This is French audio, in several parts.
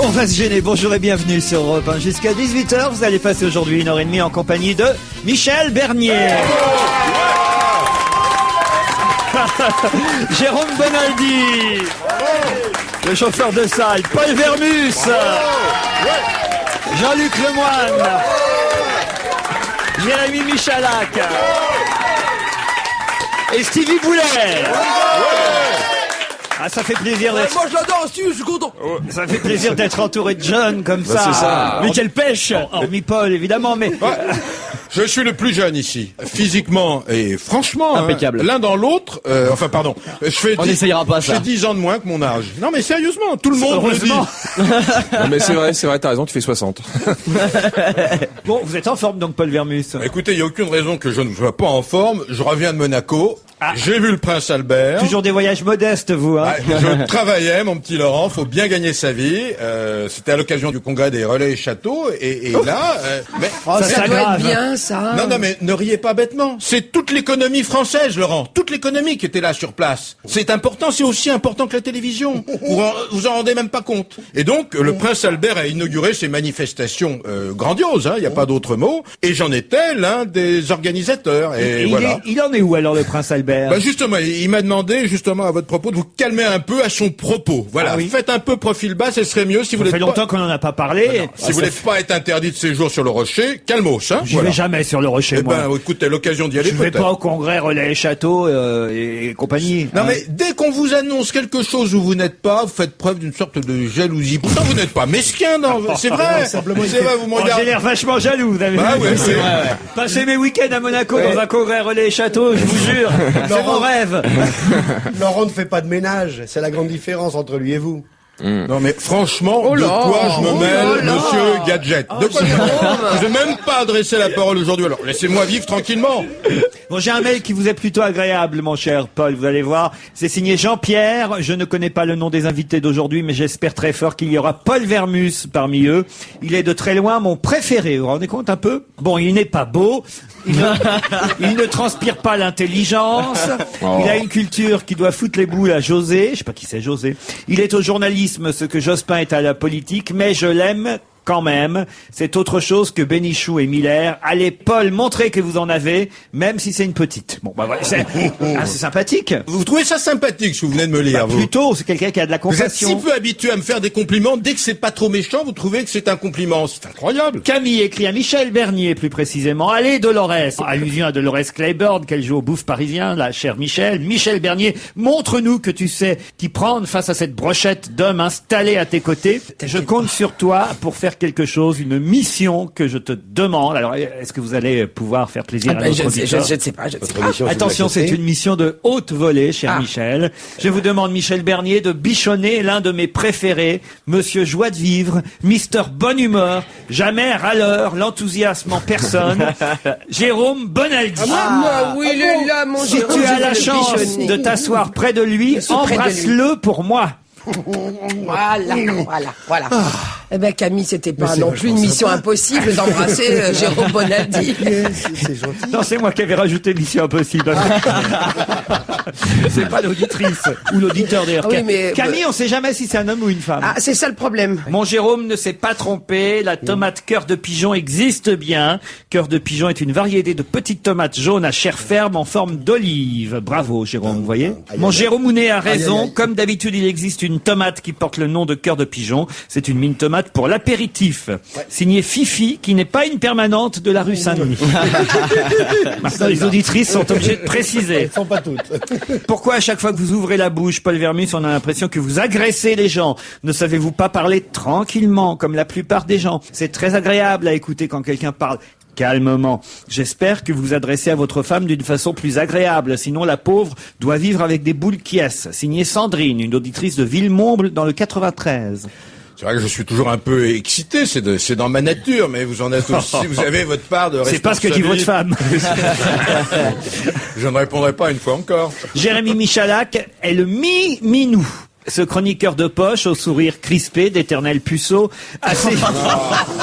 On va se gêner, bonjour et bienvenue sur Europe 1. Jusqu'à 18h, vous allez passer aujourd'hui 1h30 en compagnie de Michel Bernier. Jérôme Bonaldi. Le chauffeur de salle, Paul Vermus. Jean-Luc Lemoine. Jérémy Michalak. Et Stevie Boulet. Ah, ça fait plaisir d'être... Moi je l'adore aussi, je suis content. Ça fait plaisir d'être entouré de jeunes comme ça. C'est ça. Mais quelle pêche. Hormis Paul, évidemment, mais... Je suis le plus jeune ici, physiquement et franchement, Impeccable. L'un dans l'autre. On n'essayera pas ça. J'ai 10 ans de moins que mon âge. Non mais sérieusement, tout le monde me le dit. Heureusement. Non mais c'est vrai, t'as raison, tu fais 60. Bon, vous êtes en forme donc, Paul Vermus. Écoutez, il n'y a aucune raison que je ne sois pas en forme. Je reviens de Monaco. J'ai vu le prince Albert. Toujours des voyages modestes, vous, hein. Je travaillais, mon petit Laurent, faut bien gagner sa vie. C'était à l'occasion du congrès des relais et châteaux. Et là... mais ça doit grave. être bien, ça. Non, mais ne riez pas bêtement. C'est toute l'économie française, Laurent. Toute l'économie qui était là sur place. C'est important, c'est aussi important que la télévision. Vous en rendez même pas compte. Et donc, le prince Albert a inauguré ces manifestations grandioses, hein, il n'y a pas d'autre mot. Et j'en étais l'un des organisateurs. Et voilà. Il en est où alors, le prince Albert? Bah justement, il m'a demandé justement à votre propos de vous calmer un peu à son propos. Voilà, Ah oui. Faites un peu profil bas, ce serait mieux si vous Ça fait voulez. longtemps qu'on n'en a pas parlé. Si vous voulez pas être interdit de séjour sur le Rocher, calmos, hein. Je vais jamais sur le Rocher, Eh moi. ben, écoutez, l'occasion d'y aller Je vais peut-être. pas au congrès Relais et Châteaux et compagnie. Non hein. mais dès qu'on vous annonce quelque chose où vous n'êtes pas, vous faites preuve d'une sorte de jalousie. Pourtant vous n'êtes pas mesquin, non. C'est vrai. C'est vrai, vous m'en Oh, j'ai l'air vachement jaloux, vous avez Bah vu. ouais, c'est vrai. Passer mes week-ends à Monaco dans un congrès Relais et Châteaux, je vous jure, c'est mon rêve. Laurent ne fait pas de ménage, c'est la grande différence entre lui et vous. Non mais franchement, Oh de là, quoi je me oh mêle, là là. monsieur Gadget? De quoi je n'ai même pas adressé la parole aujourd'hui, alors laissez-moi vivre tranquillement. Bon, j'ai un mail qui vous est plutôt agréable, mon cher Paul, vous allez voir. C'est signé Jean-Pierre. Je ne connais pas le nom des invités d'aujourd'hui, mais j'espère très fort qu'il y aura Paul Vermus parmi eux. Il est de très loin mon préféré. Vous vous rendez compte un peu? Bon, il n'est pas beau. Il ne transpire pas l'intelligence. Il a une culture qui doit foutre les boules à José. Je sais pas qui c'est José. Il est au journalisme ce que Jospin est à la politique, mais je l'aime quand même. C'est autre chose que Bénichou et Miller. Allez, Paul, montrez que vous en avez, même si c'est une petite. Bon, bah voilà, c'est sympathique. Vous trouvez ça sympathique ce que vous venez de me lire, vous? Plutôt, c'est quelqu'un qui a de la Vous êtes compassion. si peu habitué à me faire des compliments, dès que c'est pas trop méchant, vous trouvez que c'est un compliment. C'est incroyable. Camille écrit à Michel Bernier, plus précisément. Allez, Dolores. Allusion à Dolores Claiborne, qu'elle joue au Bouffe parisien, la chère Michel. Michel Bernier, montre-nous que tu sais t'y prendre face à cette brochette d'hommes installés à tes côtés. Je compte sur toi pour faire quelque chose, une mission que je te demande. Alors, est-ce que vous allez pouvoir faire plaisir à notre auditeur? Je ne sais pas. Attention, c'est une mission de haute volée, cher Michel. Je vous demande, Michel Bernier, de bichonner l'un de mes préférés, Monsieur Joie de Vivre, Mister Bonne Humeur, jamais râleur, l'enthousiasme en personne, Jérôme Bonaldi. Oui, il est là, mon Si Jérôme, tu as je la vais le chance bichonner. de t'asseoir près de lui, suis près de lui. embrasse-le pour moi. Voilà. Eh ben Camille, c'était pas non plus une mission impossible d'embrasser Jérôme Bonaldi. C'est gentil. Non, c'est moi qui avais rajouté Mission Impossible. C'est pas l'auditrice ou l'auditeur d'ailleurs. Ah oui, mais- Camille, on sait jamais si c'est un homme ou une femme. Ah, c'est ça le problème. Mon Jérôme ne s'est pas trompé, la tomate cœur de pigeon existe bien. Cœur de pigeon est une variété de petites tomates jaunes à chair ferme en forme d'olive. Bravo Jérôme, vous voyez. Mon Jérôme Mounet a raison, comme d'habitude il existe une tomate qui porte le nom de cœur de pigeon. C'est une mine tomate pour l'apéritif. Signé Fifi, qui n'est pas une permanente de la rue Saint-Denis. Maintenant les auditrices sont obligées de préciser. Elles sont pas toutes. Pourquoi à chaque fois que vous ouvrez la bouche, Paul Vermus, on a l'impression que vous agressez les gens? Ne savez-vous pas parler tranquillement, comme la plupart des gens? C'est très agréable à écouter quand quelqu'un parle calmement. J'espère que vous vous adressez à votre femme d'une façon plus agréable, sinon la pauvre doit vivre avec des boules qui ess. Signé Sandrine, une auditrice de Villemomble dans le 93. C'est vrai que je suis toujours un peu excité, c'est dans ma nature, mais vous en êtes aussi, vous avez votre part de C'est pas ce que dit votre femme. Je ne répondrai pas une fois encore. Jérémy Michalak est le mi-minou. Ce chroniqueur de poche, au sourire crispé, d'éternel puceau, assez...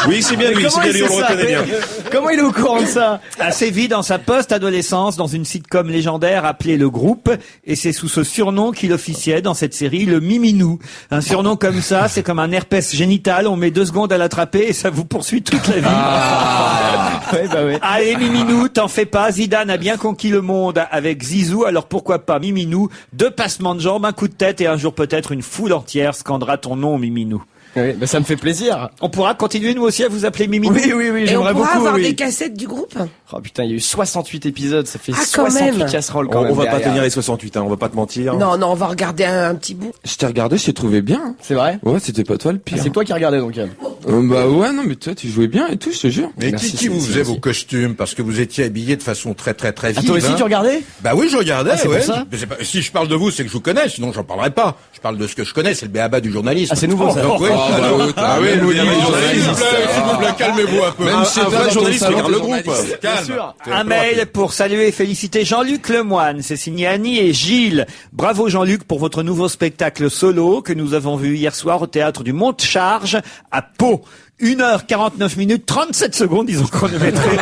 Oui, c'est bien lui, on le reconnaît bien. Comment il est au courant de ça? Assez vite dans sa post-adolescence, dans une sitcom légendaire appelée Le Groupe, et c'est sous ce surnom qu'il officiait dans cette série, le Miminou. Un surnom comme ça, c'est comme un herpès génital, on met 2 secondes à l'attraper et ça vous poursuit toute la vie. Ouais, bah ouais. Allez Miminou, t'en fais pas, Zidane a bien conquis le monde avec Zizou, alors pourquoi pas Miminou, 2 passements de jambes, un coup de tête et un jour peut-être une foule entière scandera ton nom Miminou. Oui, bah ça me fait plaisir. On pourra continuer nous aussi à vous appeler Miminou. Oui, Et on j'aimerais pourra beaucoup. avoir Oui. des cassettes du groupe. Oh putain, il y a eu 68 épisodes, ça fait quand 68 même. casseroles quand même. On va pas derrière. tenir les 68, on va pas te mentir. Non, on va regarder un petit bout. Je t'ai regardé, je t'ai trouvé bien. C'est vrai? Ouais, c'était pas toi le pire. C'est toi qui regardais donc. Bah ouais, non, mais toi, tu jouais bien et tout, je te jure. Mais Merci, qui vous c'est faisait gentil. vos costumes? Parce que vous étiez habillés de façon très très très Ah, vive. toi aussi hein. tu regardais? Bah oui, je regardais, Ah, c'est ouais. pour ça Mais si je parle de vous, c'est que je vous connais, sinon j'en parlerai pas. Je parle de ce que je connais, c'est le béaba du journalisme. Ah, c'est nouveau, ça. Donc, oui. Ah oui, nous, les journalistes. S'il vous plaît, calmez-vous un peu. Même chez Un toi, vrai dans ton journaliste salon, regarde t'es le groupe. journaliste. Calme. sûr. Un mail pour saluer et féliciter Jean-Luc Lemoine. C'est signé Annie et Gilles. Bravo Jean-Luc pour votre nouveau spectacle solo que nous avons vu hier soir au théâtre du Monte-Charge à Pau. 1h49 minutes, 37 secondes, ils ont chronométré.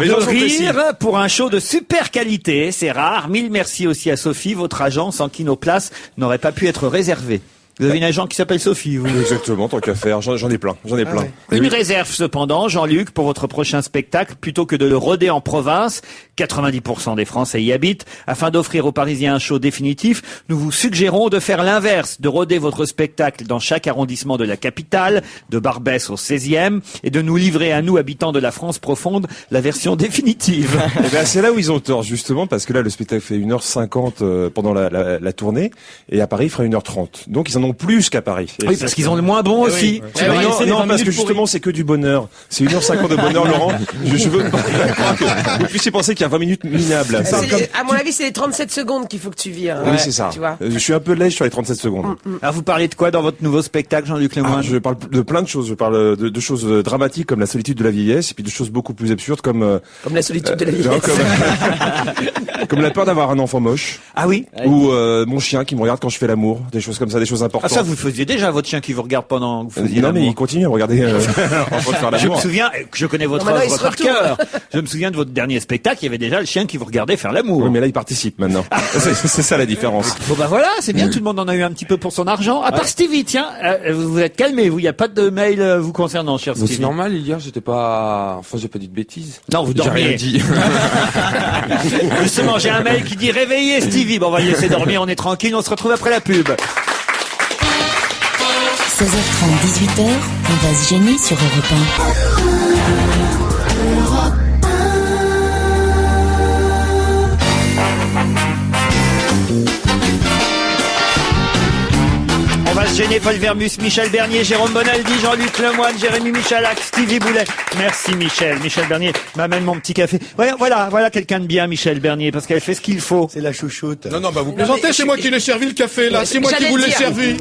Mais de ils sont précis. rire pour un show de super qualité. C'est rare. 1000 merci aussi à Sophie, votre agent, sans qui nos places n'auraient pas pu être réservées. Vous avez une agent qui s'appelle Sophie, vous. Exactement, tant qu'à faire. J'en ai plein. Une réserve cependant, Jean-Luc, pour votre prochain spectacle, plutôt que de le roder en province, 90% des Français y habitent, afin d'offrir aux Parisiens un show définitif, nous vous suggérons de faire l'inverse, de roder votre spectacle dans chaque arrondissement de la capitale, de Barbès au 16e, et de nous livrer à nous, habitants de la France profonde, la version définitive. Eh ben, c'est là où ils ont tort, justement, parce que là, le spectacle fait 1h50 pendant la tournée, et à Paris, il fera 1h30. Donc, ils en ont plus qu'à Paris. Et Oui, parce qu'ils ont le moins bon aussi. Eh oui, c'est les 20 non, parce que minutes justement, c'est que du bonheur. C'est 1h50 de bonheur, Laurent. Je veux pas que vous puissiez penser qu'il y a 20 minutes minables. À mon avis, c'est les 37 secondes qu'il faut que tu vires. Oui, c'est ça. Tu vois. Je suis un peu lèche sur les 37 secondes. Alors vous parlez de quoi dans votre nouveau spectacle, Jean-Luc Lemoine? Je parle de plein de choses. Je parle de choses dramatiques comme la solitude de la vieillesse, et puis de choses beaucoup plus absurdes comme Comme la solitude de la vie. comme la peur d'avoir un enfant moche, Ah oui? ou mon chien qui me regarde quand je fais l'amour, des choses comme ça, des choses Ah importantes. ça, vous le faisiez déjà, votre chien qui vous regarde pendant que vous faisiez non mais l'amour. il continue à me regarder en train de faire Je me l'amour. souviens, je connais votre Non, maintenant, il œuvre se par retourne. cœur. Je me souviens de votre dernier spectacle, il y avait déjà le chien qui vous regardait faire l'amour. Oui, mais là il participe maintenant. C'est ça la différence. Bon bah voilà, c'est bien, tout le monde en a eu un petit peu pour son argent. À part Stevie, tiens, vous vous êtes calmé, vous, il n'y a pas de mail vous concernant, cher Bah, c'est Stevie. normal, hier, j'étais pas... Enfin, j'ai pas dit de bêtises. Non, vous J'ai dormiez. rien dit. Justement, j'ai un mail qui dit réveillez Stevie. Bon, on va le laisser dormir, on est tranquille, on se retrouve après la pub. 16h30, 18h, on va se gêner sur Europe 1. On va se gêner, Paul Vermus, Michel Bernier, Jérôme Bonaldi, Jean-Luc Lemoine, Jérémy Michalak, Stevie Boulet. Merci Michel. Michel Bernier m'amène mon petit café. Voilà quelqu'un de bien, Michel Bernier, parce qu'elle fait ce qu'il faut. C'est la chouchoute. Non, bah vous plaisantez, c'est moi qui l'ai servi le café, là. C'est moi qui J'allais vous l'ai dire. servi.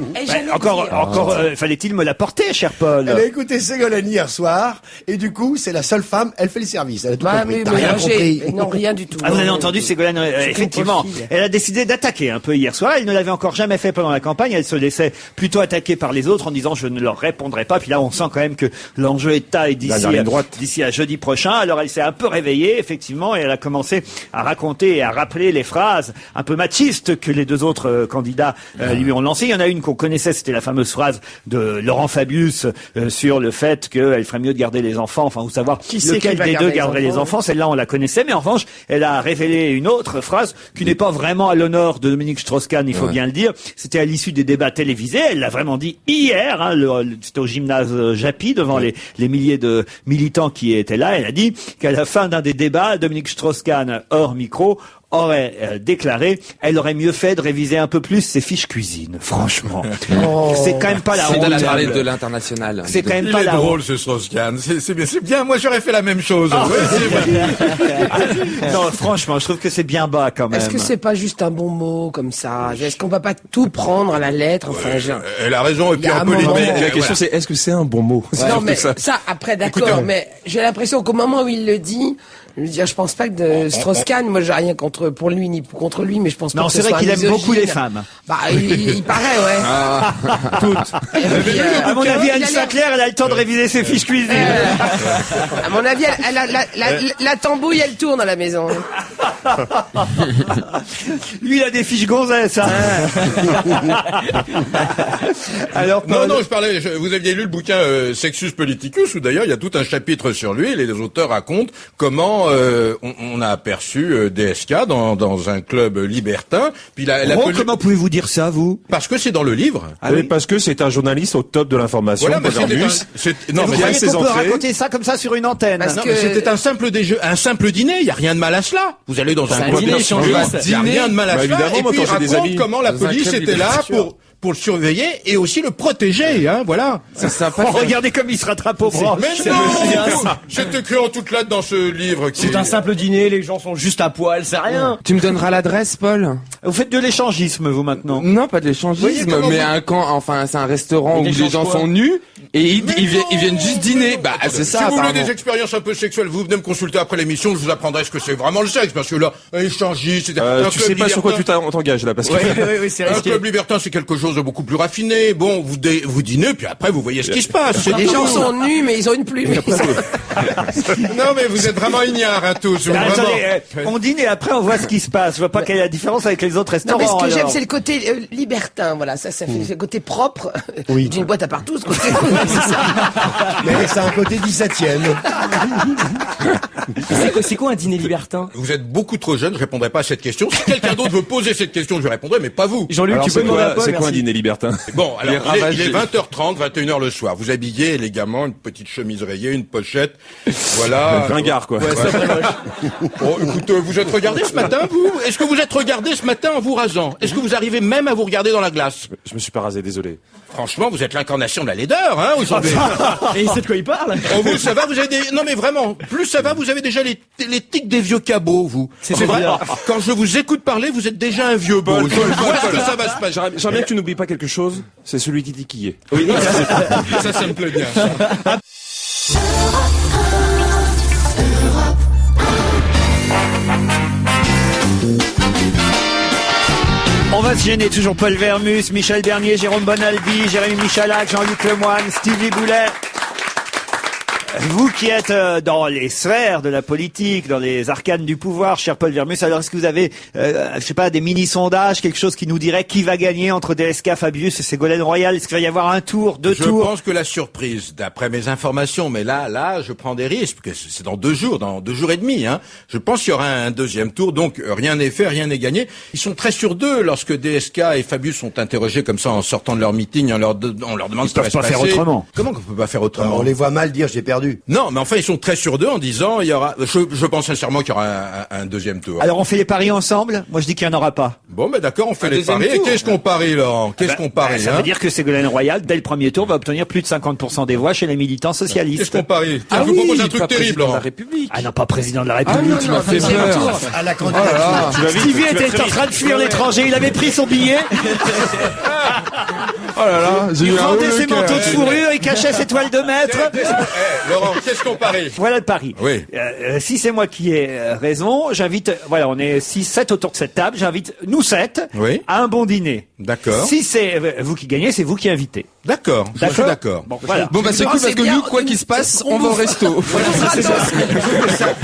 Encore, fallait-il me l'apporter, cher Paul. Elle a écouté Ségolène hier soir, et du coup, c'est la seule femme, elle fait le service. Elle a tout Bah, compris. mais T'as rien compris. non, rien du tout. Ah, vous avez entendu, Ségolène, effectivement, elle a décidé d'attaquer un peu hier soir. Elle ne l'avait encore jamais fait pendant la campagne. Elle se laissait plutôt attaquer par les autres en disant je ne leur répondrai pas. Puis là, on sent quand même que l'enjeu est taille Dernière ligne droite. d'ici à jeudi prochain. Alors elle s'est un peu réveillée, effectivement, et elle a commencé à raconter et à rappeler les phrases un peu machistes que les deux autres candidats lui ont lancées. Il y en a une qu'on connaissait, c'était la fameuse phrase de Laurent Fabius sur le fait qu'elle ferait mieux de garder les enfants, enfin, ou savoir Qui c'est lequel qui va des garder deux les garderait les enfants enfants. Celle-là, on la connaissait, mais en revanche, elle a révélé une autre phrase qui n'est pas vraiment à l'honneur de Dominique Strauss-Kahn, il faut bien le dire. C'était à l'issue des débats télévisés. Elle l'a vraiment dit hier, c'était au gymnase Japy, devant les milliers de militants qui étaient là. Elle a dit qu'à la fin d'un des débats, Dominique Strauss-Kahn, hors micro, aurait déclaré elle aurait mieux fait de réviser un peu plus ses fiches cuisine. Franchement, c'est quand même pas la C'est honte. de parler de l'international. C'est quand même Il pas est la drôle, honte. ce Strauss-Kahn. C'est bien. Moi, j'aurais fait la même chose. Ouais, c'est vrai. Non, franchement, je trouve que c'est bien bas quand même. Est-ce que c'est pas juste un bon mot comme ça? Est-ce qu'on va pas tout prendre à la lettre? Enfin, Elle a raison, et Il y puis a en un moment- politique. La question c'est est-ce que c'est un bon mot? C'est non, surtout mais ça. ça, après, d'accord, Écoutez, mais j'ai l'impression qu'au moment où il le dit, Je veux dire, je pense pas que Strauss-Kahn, moi j'ai rien contre lui ni contre lui, mais je pense pas Non, que c'est ce vrai soit qu'il un aime misogyne. beaucoup les femmes. Bah, il paraît, ouais. Toutes. Et puis, À mon avis, il a Anne l'air- Sinclair, elle a le temps de réviser ses fiches cuisine. À mon avis, la tambouille, elle tourne à la maison. Lui, il a des fiches gonzesses, hein. Alors, Non, je parlais, vous aviez lu le bouquin Sexus Politicus, où d'ailleurs il y a tout un chapitre sur lui, et les auteurs racontent comment on a aperçu DSK dans un club libertin. Puis comment pouvez-vous dire ça, vous? Parce que c'est dans le livre. Oui, parce que c'est un journaliste au top de l'information. Voilà, mais Paul Vermus. non, Vous mais croyez ses qu'on peut entrées. raconter ça comme ça sur une antenne? Parce non, que- mais c'était un simple dîner. Il y a rien de mal à cela. Vous allez dans un un club dîner, échangiste, il y a rien de mal à Bah, cela. évidemment, Et moi, puis quand il j'ai des raconte amis comment la dans un police club était là libertaire. pour le surveiller et aussi le protéger, hein, voilà. C'est sympa. Oh, regardez comme il se rattrape au bras. Mais non, c'est écrit en toutes lettres dans ce livre. C'est un simple dîner, les gens sont juste à poil, c'est rien. Tu me donneras l'adresse, Paul? Vous faites de l'échangisme, vous, maintenant? Non, pas de Voyez l'échangisme, comment mais vous- un camp, enfin, c'est un restaurant où Ils les échangent gens quoi sont nus et ils Mais viennent non. juste dîner. Bah, c'est ça, Si vous voulez apparemment. des expériences un peu sexuelles, vous venez me consulter après l'émission, je vous apprendrai ce que c'est vraiment le sexe, parce que là, échangiste, c'est un Tu club sais pas sur quoi tu libertin. t'engages là, parce que Oui, c'est Un risqué. club libertin, c'est quelque chose de beaucoup plus raffiné. Bon, vous dînez, puis après, vous voyez ce qui se passe. c'est Les tout. gens sont nus, mais ils ont une plume. Non, mais vous êtes vraiment ignares, hein, tous. Ah, Vraiment. attendez, on dîne et après on voit ce qui se passe. Je vois pas quelle est la différence avec les autres Non, restaurants. mais ce que j'aime, alors. c'est le côté libertin, voilà. Ça fait le côté propre d'une boîte à partout, ce côté. C'est ça. Mais c'est un côté 17e. C'est quoi un dîner libertin? Vous êtes beaucoup trop jeune, je répondrai pas à cette question. Si quelqu'un d'autre veut poser cette question, je lui répondrai, mais pas vous. Jean-Luc, Alors, tu peux c'est demander à quoi, Paul, c'est quoi un merci. dîner libertin? Bon, alors, il est ravagés. 20h30, 21h le soir. Vous habillez élégamment, une petite chemise rayée, une pochette. Voilà. Ringard, quoi. Bon, écoute, vous êtes regardé ce matin, vous? Est-ce que vous êtes regardé ce matin en vous rasant? Est-ce que vous arrivez même à vous regarder dans la glace? Je me suis pas rasé, désolé. Franchement, vous êtes l'incarnation de la laideur, hein, aujourd'hui. Et il sait de quoi il parle? Oh, vous, ça va, vous avez des... Non, mais vraiment, plus ça va, vous avez déjà les tics des vieux cabots, vous. C'est vrai. Quand je vous écoute parler, vous êtes déjà un vieux beau. Je vois ce que ça va se passer. J'aimerais bien que tu n'oublies pas quelque chose, c'est celui qui dit qui est. Ça me plaît bien. On va se gêner, toujours Paul Vermus, Michel Bernier, Jérôme Bonaldi, Jérémy Michalak, Jean-Luc Lemoyne, Stevie Boulet. Vous qui êtes dans les sphères de la politique, dans les arcanes du pouvoir, cher Paul Vermus, alors est-ce que vous avez, je sais pas, des mini-sondages, quelque chose qui nous dirait qui va gagner entre DSK, Fabius et Ségolène Royal? Est-ce qu'il va y avoir un tour, deux Je tours? pense que la surprise, d'après mes informations, mais là, je prends des risques, parce que c'est dans 2 jours, dans 2 jours et demi, hein. Je pense qu'il y aura un deuxième tour, donc rien n'est fait, rien n'est gagné. Ils sont très sûrs d'eux lorsque DSK et Fabius sont interrogés comme ça en sortant de leur meeting, on leur demande ce qui va peuvent se pas faire passer. autrement. Comment qu'on peut pas faire autrement? On les voit mal dire j'ai perdu. Non, mais enfin, ils sont très sûrs d'eux en disant, il y aura, je pense sincèrement qu'il y aura un deuxième tour. Alors on fait les paris ensemble? Moi je dis qu'il n'y en aura pas. Bon, ben d'accord, on fait Un les deuxième paris. Et tour. qu'est-ce qu'on parie, Laurent? Qu'est-ce qu'on parie, Ça hein? veut dire que Ségolène Royal, dès le premier tour, va obtenir plus de 50% des voix chez les militants Qu'est-ce socialistes. qu'on parie? Ah je vous propose un oui, truc pas terrible, président de Laurent. la République. Ah non, pas président de la République. Tu m'as fait deuxième peur. tour. À la candidature. Stevie était en train de fuir l'étranger, il avait pris son billet, Oh là là, j'ai il eu un rendait haut ses le cœur. manteaux de fourrure, il cachait ses toiles de maître. Laurent, qu'est-ce qu'on parie? Voilà le pari. Oui. Si c'est moi qui ai raison, j'invite, voilà, on est 6-7 autour de cette table, j'invite nous 7 Oui. à un bon dîner. D'accord. Si c'est vous qui gagnez, c'est vous qui invitez. D'accord. Je suis d'accord. Bon, voilà. Bon, bah, c'est Oh, cool c'est parce que bien. nous, quoi qu'il se passe, on va au resto.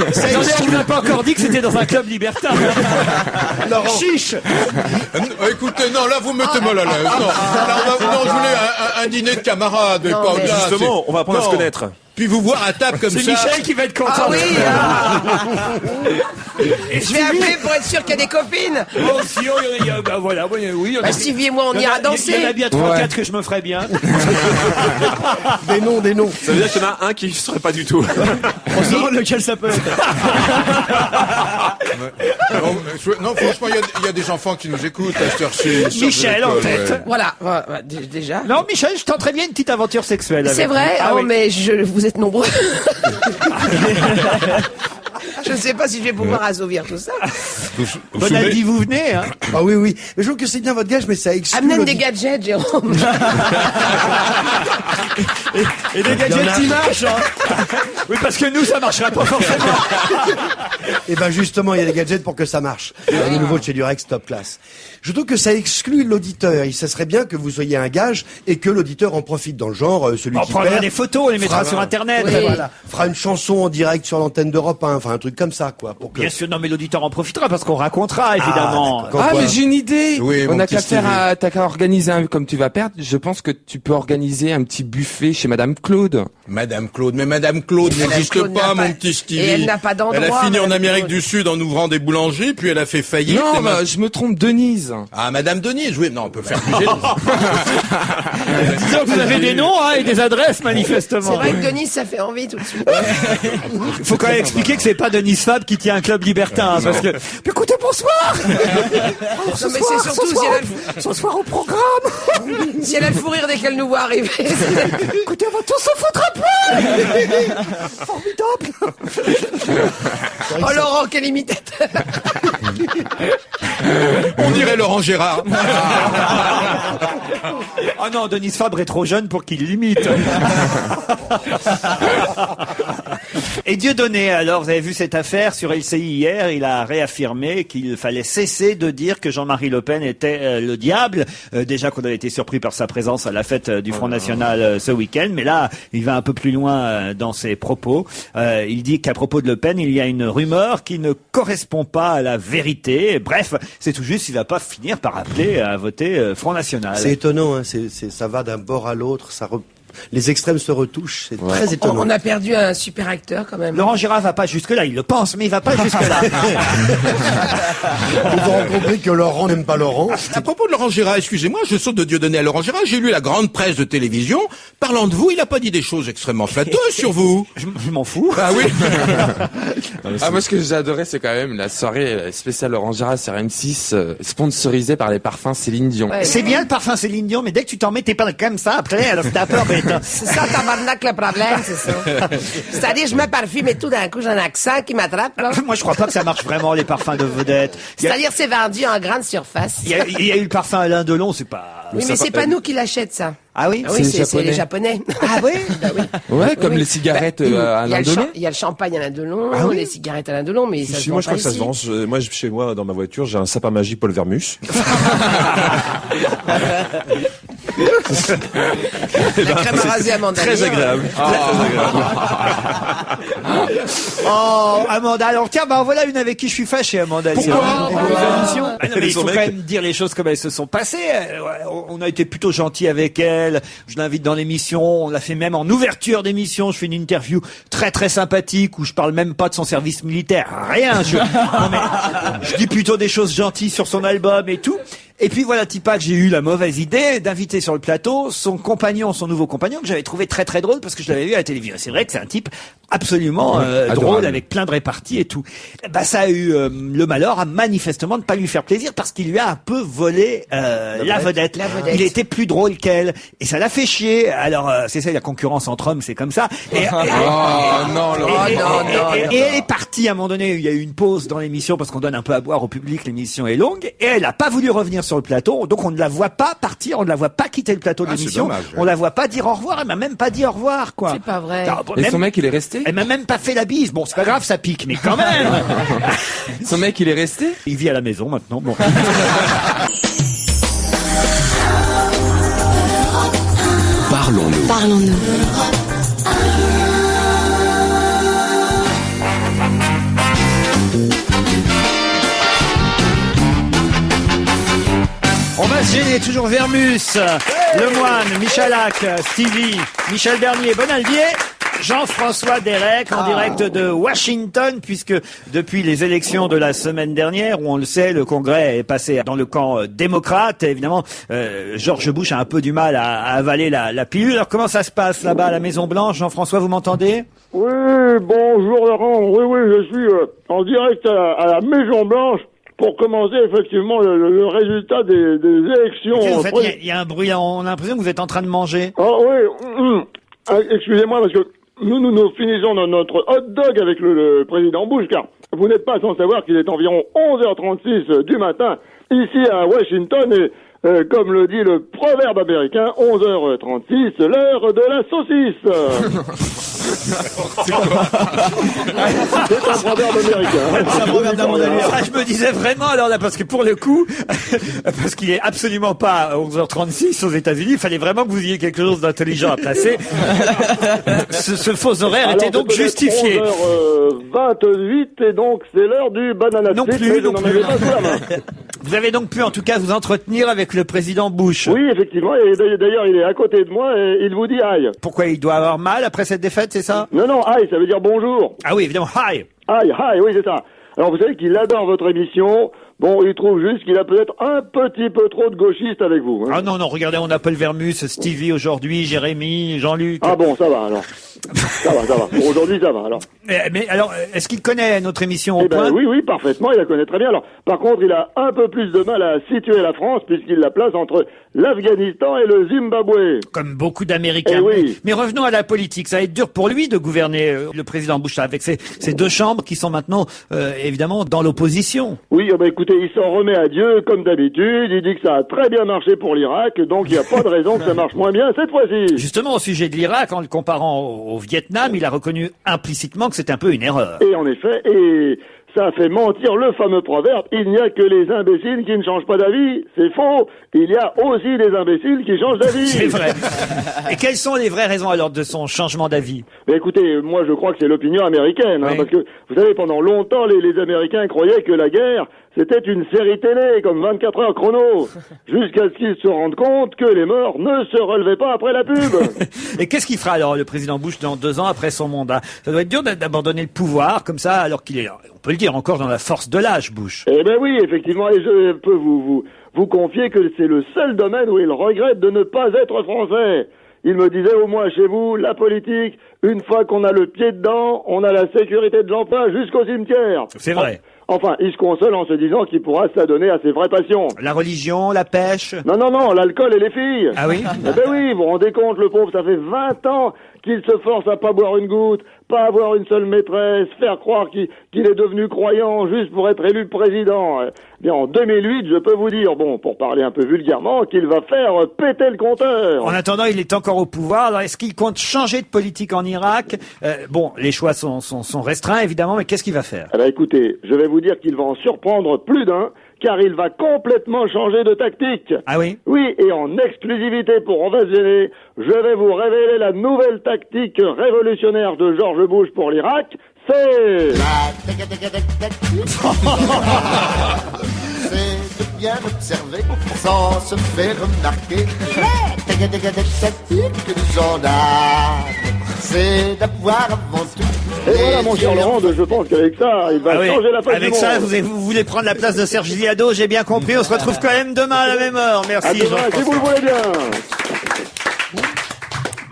Attendez, on n'a pas encore dit que c'était dans un club libertin. Laurent. Chiche. Écoutez, non, là, vous me mettez mal à l'aise. Non, là, non, je voulais un dîner de camarades, et Non, pas mais- au-delà. Justement, on va apprendre à se Non. connaître. Puis vous voir à table comme C'est ça. Michel qui va être content. Ah oui, Et je vais appeler pour être sûr qu'il y a des copines. Oh, si, bah voilà, oui, il y en a- Bah, Stevie et moi, on il y en ira a- Il y en danser. a bien 3-4 que je me ferais bien. Des noms. Ça veut dire qu'il y en a un qui ne serait pas du tout. On se demande lequel ça peut être. Non, franchement, il y a des enfants qui nous écoutent à cette heure-ci. Michel en tête. Voilà, déjà. Non, Michel, je tenterais bien une petite aventure sexuelle. avec C'est vrai, vous. Ah oh, oui. mais vous êtes nombreux. Je ne sais pas si je vais pouvoir assouvir tout ça. Bonaldi, vous venez, hein. Ah oui. Mais je trouve que c'est bien votre gage, mais ça exclut. Amène le- des gadgets, Jérôme. Et des gadgets qui marchent, hein. Oui, parce que nous, ça marcherait pas forcément. Et ben justement, il y a des gadgets pour que ça marche. Le nouveau de chez Durex, top classe. Je trouve que ça exclut l'auditeur. Ça serait bien que vous soyez un gage et que l'auditeur en profite dans le genre, celui On qui prendra perd des photos, on les mettra sur Internet. Oui. Voilà, fera une chanson en direct sur l'antenne d'Europe 1, enfin un truc comme ça, quoi. Pour que... Bien sûr, non, mais l'auditeur en profitera parce qu'on racontera, évidemment. d'accord. Ah, Quoi mais j'ai une idée. Oui, On mon n'a petit qu'à faire Stevie. t'as qu'à organiser comme tu vas perdre. Je pense que tu peux organiser un petit buffet chez Madame Claude. Madame Claude, mais Madame Claude n'existe Claude pas, n'a pas- mon petit Stevie. Et elle n'a pas d'endroit, Elle a fini en Madame Amérique Claude. du Sud en ouvrant des boulangeries, puis elle a fait faillite. Non, et ma- bah, je me trompe, Denise. Ah, Madame Denise, oui. Non, on peut faire bouger. Disons que vous avez des noms hein, et des adresses, manifestement. C'est vrai que Denis, ça fait envie tout de suite. Il faut quand même expliquer que c'est pas Denis Fab qui tient un club libertin, hein, parce que... Puis écoutez, bonsoir. Non, mais c'est surtout si elle a le- Ce soir au programme. si elle a le fou rire dès qu'elle nous voit arriver. Écoutez, on va tous se foutre un peu. Formidable. Oh Laurent, quelle imitate. On dirait Laurent Gérard. Oh non, Denis Fabre est trop jeune pour qu'il l'imite. Et Dieudonné, alors, vous avez vu cette affaire sur LCI hier, il a réaffirmé qu'il fallait cesser de dire que Jean-Marie Le Pen était le diable. Déjà qu'on avait été surpris par sa présence à la fête du Front National ce week-end, mais là, il va un peu plus loin dans ses propos. Il dit qu'à propos de Le Pen, il y a une rumeur qui ne correspond pas à la vérité. Bref, c'est tout juste, il va pas finir par appeler à voter Front National. C'est étonnant, hein, ça va d'un bord à l'autre, les extrêmes se retouchent, c'est très étonnant. On a perdu un super acteur quand même. Laurent Gérard va pas jusque-là, il le pense, mais il va pas jusque-là. Vous aurez compris que Laurent n'aime pas Laurent. À propos de Laurent Gérard, excusez-moi, je saute de Dieudonné à Laurent Gérard. J'ai lu la grande presse de télévision. Parlant de vous, il a pas dit des choses extrêmement flatteuses sur vous. Je m'en fous. Ah oui. Ah, moi, ce que j'ai adoré, c'est quand même la soirée spéciale Laurent Gérard sur M6, sponsorisée par les parfums Céline Dion. Ouais. C'est bien le parfum Céline Dion, mais dès que tu t'en mets tes parles comme ça, après, alors c'est un peu embêtant. C'est ça, tabarnak, le problème, c'est ça. C'est-à-dire, je me parfume et tout d'un coup, j'ai un accent qui m'attrape, là. Moi, je crois pas que ça marche vraiment, les parfums de vedettes. C'est-à-dire, c'est vendu en grande surface. Il y a eu le parfum Alain Delon, c'est pas... Oui, mais c'est pas nous qui l'achètent, ça. Ah oui? Ah oui, C'est c'est les Japonais. Ah oui? Bah oui. Ouais, comme Oui. les cigarettes Bah, Alain Delon. Il y a le champagne Alain Delon, les cigarettes Alain Delon, mais ça se Si, vend moi je pas crois que ça se ici. vend. Moi, chez moi, dans ma voiture, j'ai un sapin magique Paul Vermus. La crème à raser Amanda. Très agréable. Oh, Amanda, alors tiens, bah voilà une avec qui je suis fâché, Amanda. Pourquoi Non, mais il faut quand même dire les choses comme elles se sont passées. On a été plutôt gentil avec elle. Je l'invite dans l'émission. On l'a fait même en ouverture d'émission. Je fais une interview très très sympathique où je parle même pas de son service militaire. Rien. Non, mais je dis plutôt des choses gentilles sur son album et tout. Et puis voilà, Tipa, que j'ai eu la mauvaise idée d'inviter sur le plateau son nouveau compagnon, que j'avais trouvé très très drôle parce que je l'avais vu à la télévision. C'est vrai que c'est un type absolument drôle, adorable. avec plein de réparties et tout. Bah ça a eu le malheur à manifestement de pas lui faire plaisir parce qu'il lui a un peu volé la vedette. Il était plus drôle qu'elle et ça l'a fait chier. Alors c'est ça, la concurrence entre hommes, c'est comme ça. Oh non, Laurent. Et elle est partie à un moment donné. Il y a eu une pause dans l'émission parce qu'on donne un peu à boire au public. L'émission est longue et elle a pas voulu revenir sur le plateau. Donc on ne la voit pas partir, on ne la voit pas quitter le plateau de Ah, c'est l'émission. dommage, ouais. On la voit pas dire au revoir. Elle m'a même pas dit au revoir, quoi. C'est pas vrai. Alors, Et même- son mec, il est resté? elle m'a même pas fait la bise. Bon, c'est pas grave, ça pique, mais quand même. Son mec, il est resté? Il vit à la maison maintenant. Bon. Parlons-nous. Parlons-nous. On va se gêner, toujours Vermus, Le Moine, Michalak, Stevie, Michel Bernier, Bonaldier, Jean-François Derek en direct de Washington, puisque depuis les élections de la semaine dernière, où on le sait, le Congrès est passé dans le camp démocrate, et évidemment, George Bush a un peu du mal à avaler la pilule. Alors comment ça se passe là-bas à la Maison-Blanche? Jean-François, vous m'entendez? Oui, bonjour Laurent. Oui, je suis en direct à la Maison-Blanche pour commencer effectivement le résultat des élections. Qu'est-ce que vous faites? Il y a un bruit, on a l'impression que vous êtes en train de manger. Ah oui, excusez-moi parce que nous finissons notre hot dog avec le président Bush, car vous n'êtes pas sans savoir qu'il est environ 11h36 du matin ici à Washington et Comme le dit le proverbe américain, 11h36, l'heure de la saucisse. C'est un proverbe américain. C'est un proverbe d'Amandalure. Ah, je me disais vraiment, alors là, parce que pour le coup, parce qu'il est absolument pas à 11h36 aux États-Unis, il fallait vraiment que vous ayez quelque chose d'intelligent à placer. Ce faux horaire était donc justifié. 11h28 et donc c'est l'heure du banana non split, plus, mais je non n'en plus. avais pas sous la main. Vous avez donc pu en tout cas vous entretenir avec le président Bush. Oui, effectivement, et d'ailleurs il est à côté de moi et il vous dit aïe. Pourquoi il doit avoir mal après cette défaite, c'est ça? Non, aïe, ça veut dire bonjour. Ah oui, évidemment, hi. Aïe, oui, c'est ça. Alors vous savez qu'il adore votre émission. Bon, il trouve juste qu'il a peut-être un petit peu trop de gauchistes avec vous. Hein. Ah non, regardez, on a Paul Vermus, Stevie aujourd'hui, Jérémy, Jean-Luc. Ah bon, ça va alors. Ça va. Bon, aujourd'hui, ça va alors. Mais alors, est-ce qu'il connaît notre émission au Eh ben point? oui, parfaitement, il la connaît très bien. Alors, par contre, il a un peu plus de mal à situer la France puisqu'il la place entre l'Afghanistan et le Zimbabwe. Comme beaucoup d'Américains. Eh oui. Mais revenons à la politique. Ça va être dur pour lui de gouverner le président Bush avec ces deux chambres qui sont maintenant évidemment dans l'opposition. Oui, écoutez, il s'en remet à Dieu comme d'habitude. Il dit que ça a très bien marché pour l'Irak, donc il n'y a pas de raison que ça marche moins bien cette fois-ci. Justement, au sujet de l'Irak, en le comparant au Vietnam, il a reconnu implicitement que c'était un peu une erreur. Et en effet, ça fait mentir le fameux proverbe, il n'y a que les imbéciles qui ne changent pas d'avis. C'est faux. Il y a aussi des imbéciles qui changent d'avis. C'est vrai. Et quelles sont les vraies raisons alors de son changement d'avis? Mais écoutez, moi je crois que c'est l'opinion américaine, Oui. parce que vous savez, pendant longtemps, les Américains croyaient que la guerre, c'était une série télé, comme 24 heures chrono, jusqu'à ce qu'ils se rendent compte que les morts ne se relevaient pas après la pub. Et qu'est-ce qu'il fera alors le président Bush dans 2 ans après son mandat? Ça doit être dur d'abandonner le pouvoir comme ça, alors qu'il est, on peut le dire, encore dans la force de l'âge, Bush. Eh ben oui, effectivement, et je peux vous confier que c'est le seul domaine où il regrette de ne pas être français. Il me disait, au moins chez vous, la politique, une fois qu'on a le pied dedans, on a la sécurité de l'emploi jusqu'au cimetière. C'est vrai. Enfin, il se console en se disant qu'il pourra s'adonner à ses vraies passions. La religion, la pêche. Non, l'alcool et les filles. Ah oui? Eh ben oui, vous vous rendez compte, le pauvre, ça fait 20 ans qu'il se force à pas boire une goutte, pas avoir une seule maîtresse, faire croire qu'il est devenu croyant juste pour être élu président. Eh bien, en 2008, je peux vous dire, bon, pour parler un peu vulgairement, qu'il va faire péter le compteur. En attendant, il est encore au pouvoir. Alors, est-ce qu'il compte changer de politique en Irak? Bon, les choix sont restreints, évidemment, mais qu'est-ce qu'il va faire? Eh ben écoutez, je vais vous dire qu'il va en surprendre plus d'un, car il va complètement changer de tactique. Ah oui? Oui, et en exclusivité pour On va se gêner, je vais vous révéler la nouvelle tactique révolutionnaire de George Bush pour l'Irak, c'est... C'est de bien observer sans se faire remarquer. La tactique que nous en a, c'est d'avoir avant tout... Et voilà, mon cher Laurent, je pense qu'avec ça, il va changer la face du Avec monde. ça, vous voulez prendre la place de Serge Liado, j'ai bien compris. On se retrouve quand même demain à la même heure. Merci, À demain, Jean-François. si vous le voulez bien.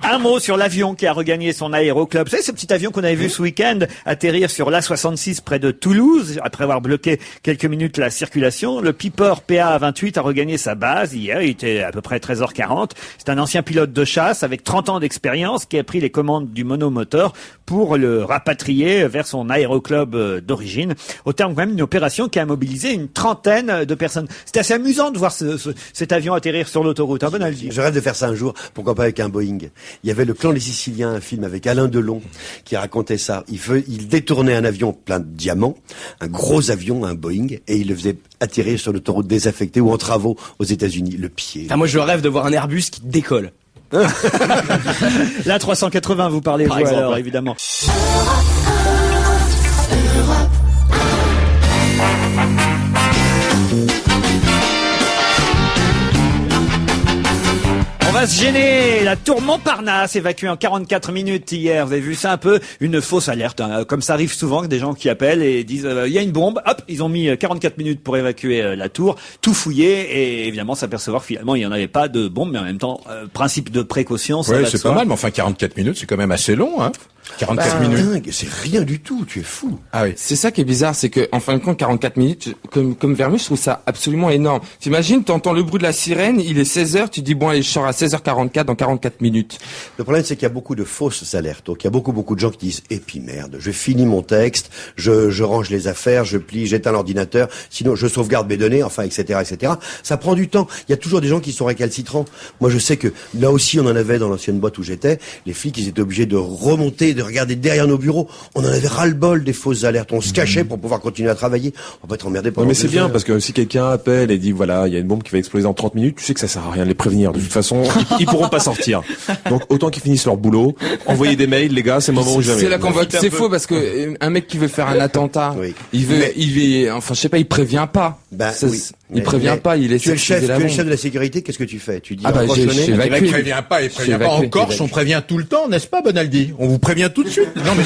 Un mot sur l'avion qui a regagné son aéroclub. Vous savez, ce petit avion qu'on avait vu ce week-end atterrir sur l'A66 près de Toulouse, après avoir bloqué quelques minutes la circulation. Le Piper PA-28 a regagné sa base hier. Il était à peu près 13h40. C'est un ancien pilote de chasse avec 30 ans d'expérience qui a pris les commandes du monomoteur pour le rapatrier vers son aéroclub d'origine. Au terme quand même d'une opération qui a mobilisé une trentaine de personnes. C'était assez amusant de voir cet avion atterrir sur l'autoroute. Bonaldi. Je rêve de faire ça un jour, pourquoi pas avec un Boeing. Il y avait Le Clan des Siciliens, un film avec Alain Delon, qui racontait ça. Il détournait un avion plein de diamants, un gros avion, un Boeing, et il le faisait atterrir sur l'autoroute désaffectée ou en travaux aux États-Unis. Le pied. Enfin, moi, je rêve de voir un Airbus qui décolle. La 380, vous parlez, Par vous, exemple, alors, ouais. évidemment. On va se gêner. La tour Montparnasse évacuée en 44 minutes hier. Vous avez vu ça un peu? Une fausse alerte, hein. Comme ça arrive souvent, que des gens qui appellent et disent il y a une bombe. Hop, ils ont mis 44 minutes pour évacuer la tour, tout fouiller et évidemment s'apercevoir finalement il n'y en avait pas de bombe, mais en même temps principe de précaution. Ça Ouais, va de c'est soi. pas mal, mais enfin 44 minutes, c'est quand même assez long, hein. 44 minutes. Dingue, c'est rien du tout, tu es fou. Ah oui. C'est ça qui est bizarre, c'est que, en fin de compte, 44 minutes, comme Vermus, je trouve ça absolument énorme. T'imagines, t'entends le bruit de la sirène, il est 16h, tu dis bon, allez, je sors à 16h44 dans 44 minutes. Le problème, c'est qu'il y a beaucoup de fausses alertes. Donc, il y a beaucoup de gens qui disent, et puis merde, je finis mon texte, je range les affaires, je plie, j'éteins l'ordinateur, sinon je sauvegarde mes données, enfin, etc., etc. Ça prend du temps. Il y a toujours des gens qui sont récalcitrants. Moi, je sais que là aussi, on en avait dans l'ancienne boîte où j'étais. Les flics, ils étaient obligés de remonter, de regarder derrière nos bureaux. On en avait ras-le-bol des fausses alertes. On se cachait pour pouvoir continuer à travailler. On va être emmerdé pendant mais c'est 2 bien heures. parce que si quelqu'un appelle et dit voilà, il y a une bombe qui va exploser dans 30 minutes, tu sais que ça sert à rien de les prévenir. De toute façon, ils pourront pas sortir. Donc autant qu'ils finissent leur boulot, envoyer des mails, les gars, c'est le moment ou jamais. C'est là qu'on voit que c'est faux parce que un mec qui veut faire un attentat, il veut, enfin, je sais pas, il prévient pas. Il prévient pas, il laisse tu es le chef bombe. de la sécurité, qu'est-ce que tu fais? Tu dis il prévient pas, il prévient pas. En Corse, on prévient tout le temps, n'est-ce pas, Bonaldi? On vous prévient tout de suite. Non, mais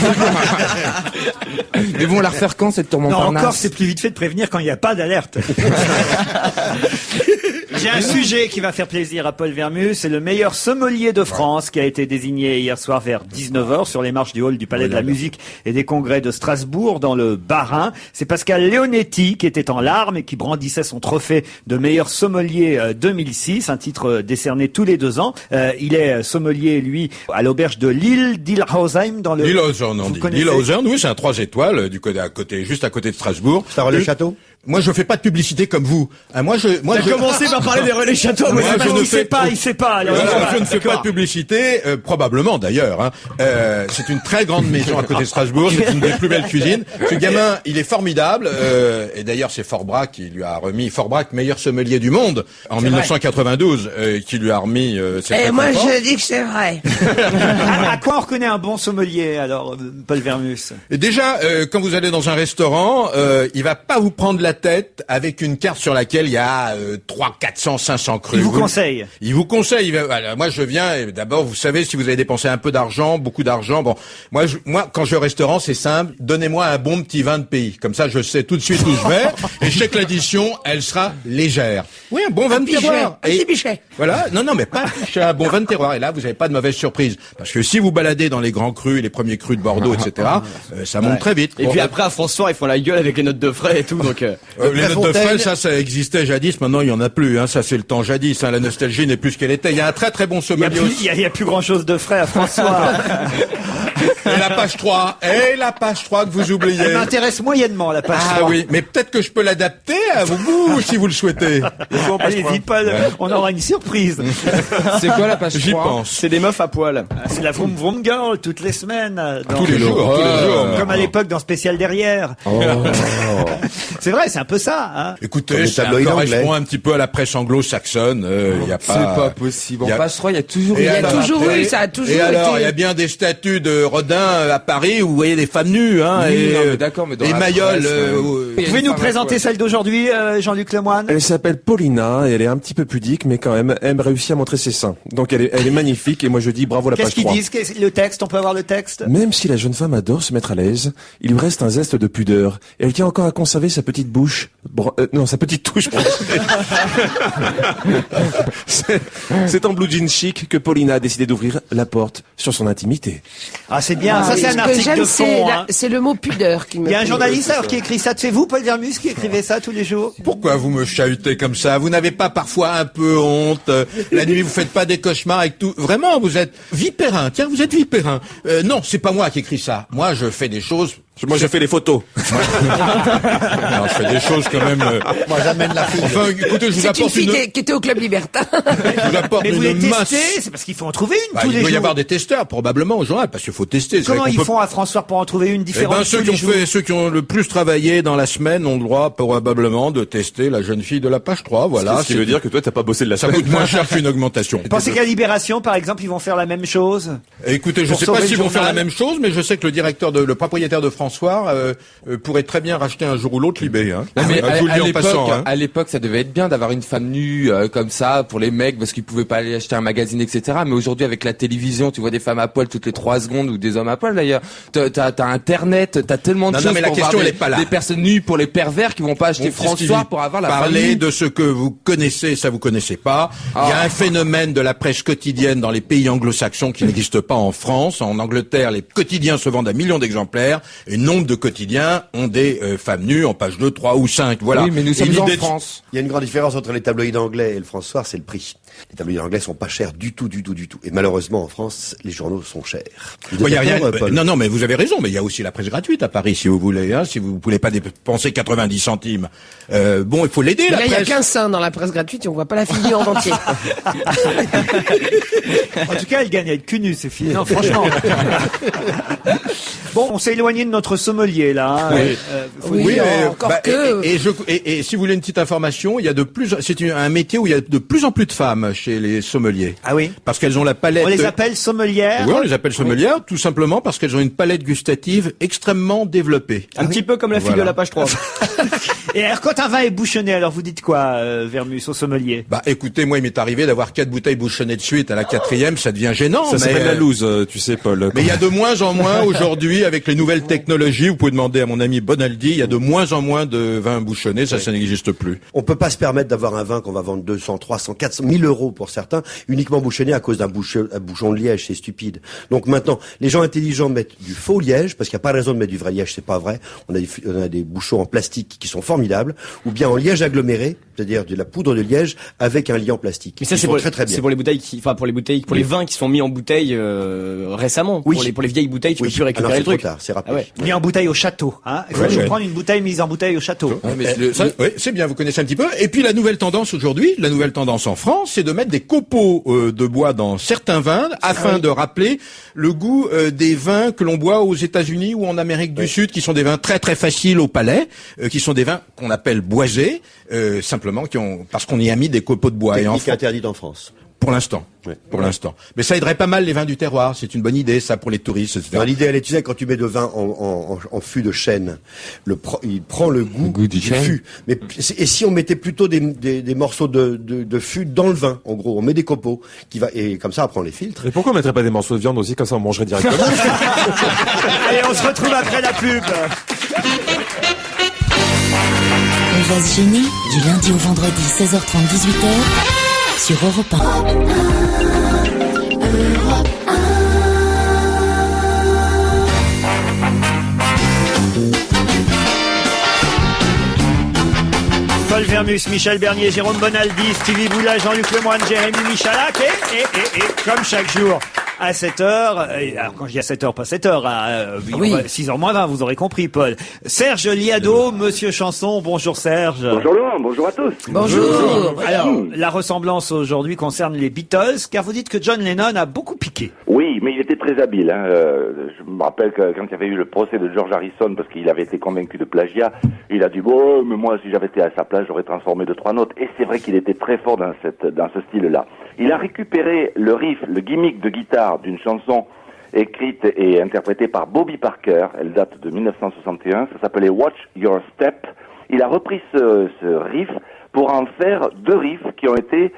mais bon, la refaire quand, cette tourmente Non, Montparnasse? encore, c'est plus vite fait de prévenir quand il n'y a pas d'alerte. J'ai un sujet qui va faire plaisir à Paul Vermus, c'est le meilleur sommelier de France qui a été désigné hier soir vers 19h sur les marches du hall du Palais de la Musique et des Congrès de Strasbourg dans le Bas-Rhin. C'est Pascal Leonetti qui était en larmes et qui brandissait son trophée de meilleur sommelier 2006, un titre décerné tous les 2 ans. Il est sommelier, lui, à l'auberge de Lille d'Ilhausheim dans le... Lillehausen, on dit. Lillehausen, oui, c'est un 3 étoiles du côté, juste à côté de Strasbourg. Ça relais château? Moi, je fais pas de publicité comme vous. Moi, T'as commencé par parler des relais châteaux. Moi, je ne sais pas, il sait pas. Je ne fais pas de publicité, probablement d'ailleurs. Hein. C'est une très grande maison à côté de Strasbourg, c'est une des plus belles cuisines. Ce gamin, il est formidable. Et d'ailleurs, c'est Forbrac qui lui a remis meilleur sommelier du monde en 1992, qui lui a remis. Et moi, je dis que c'est vrai. À quoi on reconnaît un bon sommelier alors, Paul Vermus? Et déjà, quand vous allez dans un restaurant, il va pas vous prendre la tête avec une carte sur laquelle il y a 300, 400, 500 crus. Il vous conseille. Il vous conseille. Voilà, moi, je viens et d'abord, vous savez, si vous avez dépensé un peu d'argent, beaucoup d'argent, bon, moi, quand je vais au restaurant, c'est simple. Donnez-moi un bon petit vin de pays. Comme ça, je sais tout de suite où je vais et je sais que l'addition, elle sera légère. Oui, un bon vin de terroir. Un petit pichet. Voilà. Non, mais pas un bon vin de terroir. Et là, vous n'avez pas de mauvaise surprise. Parce que si vous baladez dans les grands crus, les premiers crus de Bordeaux, etc., ça monte très vite. Et puis après, à François, ils font la gueule avec les notes de frais et tout, donc, les notes de frais, ça existait jadis, maintenant il y en a plus, hein, ça c'est le temps jadis, hein, la nostalgie n'est plus ce qu'elle était. Il y a un très très bon sommelier aussi. Il y a plus grand chose de frais à François. Et la page 3, que vous oubliez. Elle m'intéresse moyennement, la page 3. Ah oui, mais peut-être que je peux l'adapter à vos goûts, si vous le souhaitez. Allez-y, Paul, on aura une surprise. C'est quoi la page 3? J'y pense. c'est des meufs à poil. C'est la Vroom Vroom Girl, toutes les semaines. Tous les jours. Comme à l'époque dans Spécial Derrière. C'est vrai, c'est un peu ça. Hein. Écoutez, ça correspond un petit peu à la presse anglo-saxonne. Il y a pas. C'est pas possible. En page 3, il y a toujours Ça a toujours et alors, été. il y a bien des statues de Rodin à Paris où vous voyez des femmes nues, hein, mais et Mayol. Vous pouvez nous présenter celle d'aujourd'hui, Jean-Luc Lemoine? Elle s'appelle Paulina et elle est un petit peu pudique, mais quand même, elle réussit à montrer ses seins. Donc elle est magnifique et moi je dis bravo la page 3. Qu'est-ce qu'ils disent? Le texte, on peut avoir le texte? Même si la jeune femme adore se mettre à l'aise, il lui reste un zeste de pudeur. Et elle tient encore à conserver sa petite bouche. Sa petite touche. C'est en blue jean chic que Paulina a décidé d'ouvrir la porte sur son intimité. Ah, c'est bien. Ça, c'est un article de fond. C'est le mot pudeur qui me... Il y a un journaliste alors qui écrit ça. C'est vous, Paul Vermus, qui écrivez ça tous les jours? Pourquoi vous me chahutez comme ça? Vous n'avez pas parfois un peu honte? La nuit, vous faites pas des cauchemars avec tout? Vraiment, vous êtes vipérin. Tiens, vous êtes vipérin. Non, c'est pas moi qui écris ça. Moi, je fais des choses... Moi, je fais les photos. Non, je fais des choses quand même... Moi, j'amène la fille. Enfin, écoutez, je vous C'est une apporte fille qui était au Club Libertin. Je vous apporte Mais vous les une masse. testez? C'est parce qu'il faut en trouver une tous Il les doit y jours. avoir des testeurs, probablement, au journal, parce qu'il faut tester. C'est Comment vrai qu'on ils peut- font à François pour en trouver une Eh différente ben, ceux tous qui les jours? ceux qui ont le plus travaillé dans la semaine ont le droit, probablement, de tester la jeune fille de la page 3, voilà. Ce qui veut dire que toi, t'as pas bossé de la Ça semaine. coûte moins cher qu'une augmentation. Vous pensez qu'à Libération, par exemple, ils vont faire la même chose? Écoutez, je Pour sais pas sauver s'ils le vont faire la journal. même chose, mais je sais que le propriétaire de France François pourrait très bien racheter un jour ou l'autre Libé. Hein. Non, mais Je vous le dis en passant. Hein. à l'époque, ça devait être bien d'avoir une femme nue comme ça pour les mecs parce qu'ils pouvaient pas aller acheter un magazine, etc. Mais aujourd'hui, avec la télévision, tu vois des femmes à poil toutes les 3 secondes ou des hommes à poil d'ailleurs. T'as Internet, t'as tellement de choses mais la pour question, voir elle est pas là. des personnes nues pour les pervers qui vont pas acheter François pour avoir la femme Parler nue. de ce que vous connaissez, ça vous connaissez pas. Il y a un phénomène de la presse quotidienne dans les pays anglo-saxons qui n'existe pas en France. En Angleterre, les quotidiens se vendent à millions d'exemplaires et nombre de quotidiens ont des femmes nues en page 2, 3 ou 5. Voilà. Oui, mais nous sommes Et en l'idée de- France. Il y a une grande différence entre les tabloïds anglais et le François, c'est le prix. Les tabloïds anglais sont pas chers du tout. Et malheureusement, en France, les journaux sont chers. Vous Bon, êtes y a rien. d'accord, Paul Non, mais vous avez raison. Mais il y a aussi la presse gratuite à Paris, si vous voulez. Hein, si vous voulez pas dépenser 90 centimes. Bon, il faut l'aider, Mais la là, il y a presse. qu'un sein dans la presse gratuite et on voit pas la figure en entier. En tout cas, elle gagne à être cul nu, c'est fini. Non, franchement. Bon, on s'est éloigné de notre sommelier, là. Hein. Oui. Faut Oui, dire. encore que. Et si vous voulez une petite information, il y a un métier où il y a de plus en plus de femmes chez les sommeliers. Ah oui. Parce qu'elles ont la palette. On les appelle sommelières. Oui, on les appelle sommelières, tout simplement parce qu'elles ont une palette gustative extrêmement développée. Un petit peu comme la fille Voilà. de la page 3. Et alors, quand un vin est bouchonné, alors vous dites quoi, Vermus, au sommelier? Bah, écoutez, moi, il m'est arrivé d'avoir 4 bouteilles bouchonnées de suite. À la 4e, ça devient gênant. Ça mais, s'appelle la loose, tu sais, Paul. Mais il y a de moins en moins aujourd'hui, avec les nouvelles technologies, vous pouvez demander à mon ami Bonaldi, il y a de moins en moins de vins bouchonnés, ça n'existe plus. On peut pas se permettre d'avoir un vin qu'on va vendre 200, 300, 400, 1000 euros pour certains, uniquement bouchonné à cause d'un bouchon de liège, c'est stupide. Donc maintenant, les gens intelligents mettent du faux liège, parce qu'il n'y a pas de raison de mettre du vrai liège, c'est pas vrai. On a des bouchons en plastique qui sont formidables, ou bien en liège aggloméré, c'est-à-dire de la poudre de liège avec un liant plastique. Mais ça, Ils c'est sont pour, très très bien. c'est pour les bouteilles pour les vins qui sont mis en bouteille récemment. Oui. Pour les vieilles bouteilles, tu peux plus alors récupérer c'est le trop truc. tard, c'est rapide. Ah ouais. Mis en bouteille au château. Hein. Il faut toujours prendre une bouteille mise en bouteille au château. Ouais, mais Oui, c'est bien, vous connaissez un petit peu. Et puis la nouvelle tendance aujourd'hui, la nouvelle tendance en France, c'est de mettre des copeaux de bois dans certains vins afin de rappeler le goût des vins que l'on boit aux États-Unis ou en Amérique du Sud, qui sont des vins très très faciles au palais, qui sont des vins qu'on appelle boisés, simplement parce qu'on y a mis des copeaux de bois. Et en Technique interdite en France. pour l'instant. Ouais. Pour l'instant. Mais ça aiderait pas mal les vins du terroir. C'est une bonne idée, ça, pour les touristes, etc. Alors, l'idée, elle est, tu sais, quand tu mets de vin en fût de chêne, il prend le goût du chêne. fût. Mais, et si on mettait plutôt des morceaux de fût dans le vin, en gros, on met des copeaux, et comme ça, après on les filtre. Et pourquoi on mettrait pas des morceaux de viande aussi, comme ça on mangerait directement? Allez, on se retrouve après la pub. On va se gêner du lundi au vendredi 16h30 18h sur Europe 1. Paul Vermus, Michel Bernier, Jérôme Bonaldi, Stevie Boula, Jean-Luc Lemoyne, Jérémy Michalak et comme chaque jour à 7h, alors quand je dis à 7h, pas 7h, à 6h moins 20, vous aurez compris, Paul. Serge Liado, Monsieur Chanson, bonjour Serge. Bonjour Laurent, bonjour à tous. Bonjour. Alors, la ressemblance aujourd'hui concerne les Beatles, car vous dites que John Lennon a beaucoup piqué. Oui, mais il était très habile. Hein. Je me rappelle que quand il y avait eu le procès de George Harrison, parce qu'il avait été convaincu de plagiat, il a dit bon, mais moi si j'avais été à sa place, j'aurais transformé 2-3 notes. Et c'est vrai qu'il était très fort dans ce style-là. Il a récupéré le riff, le gimmick de guitare d'une chanson écrite et interprétée par Bobby Parker. Elle date de 1961. Ça s'appelait Watch Your Step. Il a repris ce riff pour en faire 2 riffs qui ont été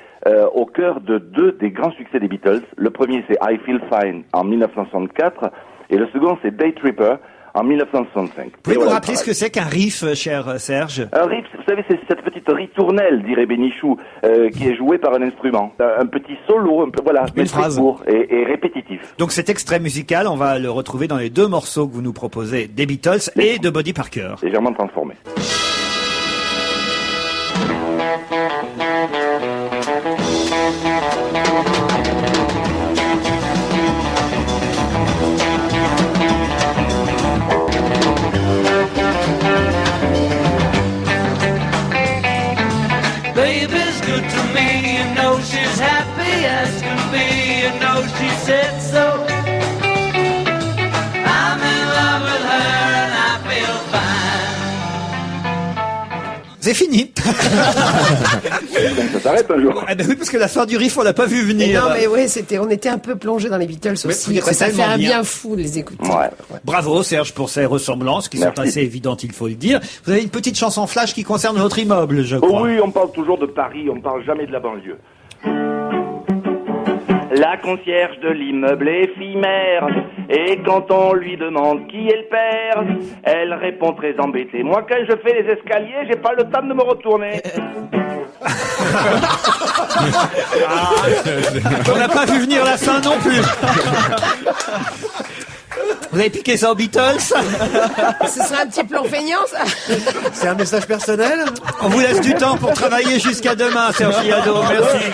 au cœur de 2 des grands succès des Beatles. Le premier, c'est I Feel Fine en 1964 et le second, c'est Day Tripper en 1965. Pouvez-vous rappeler ce que c'est qu'un riff, cher Serge? Un riff, vous savez, c'est cette petite ritournelle, dirait Bénichou, qui est jouée par un instrument. Un petit solo, un peu, voilà, mais très court et répétitif. Donc cet extrait musical, on va le retrouver dans les 2 morceaux que vous nous proposez, des Beatles et de Bobby Parker. Légèrement transformé. Baby's good to me, you know she's happy as can be, you know she said so. I'm in love with her and I feel fine. C'est fini. Ça s'arrête un jour. Ah ben oui, parce que la fin du riff, on l'a pas vu venir. Non, mais oui, on était un peu plongés dans les Beatles aussi. Oui, Ça c'est fait un tellement bien fou de les écouter. Bravo Serge pour ces ressemblances qui sont assez évidentes, il faut le dire. Vous avez une petite chanson flash qui concerne votre immeuble, je crois. Oui, on parle toujours de Paris, on parle jamais de la banlieue. La concierge de l'immeuble éphémère, et quand on lui demande qui est le père, elle répond très embêtée. Moi, quand je fais les escaliers, j'ai pas le temps de me retourner. On n'a pas vu venir la fin non plus. Vous avez piqué ça aux Beatles? Ce serait un petit plan feignant, ça. C'est un message personnel? On vous laisse du temps pour travailler jusqu'à demain, Serge Iado. Merci.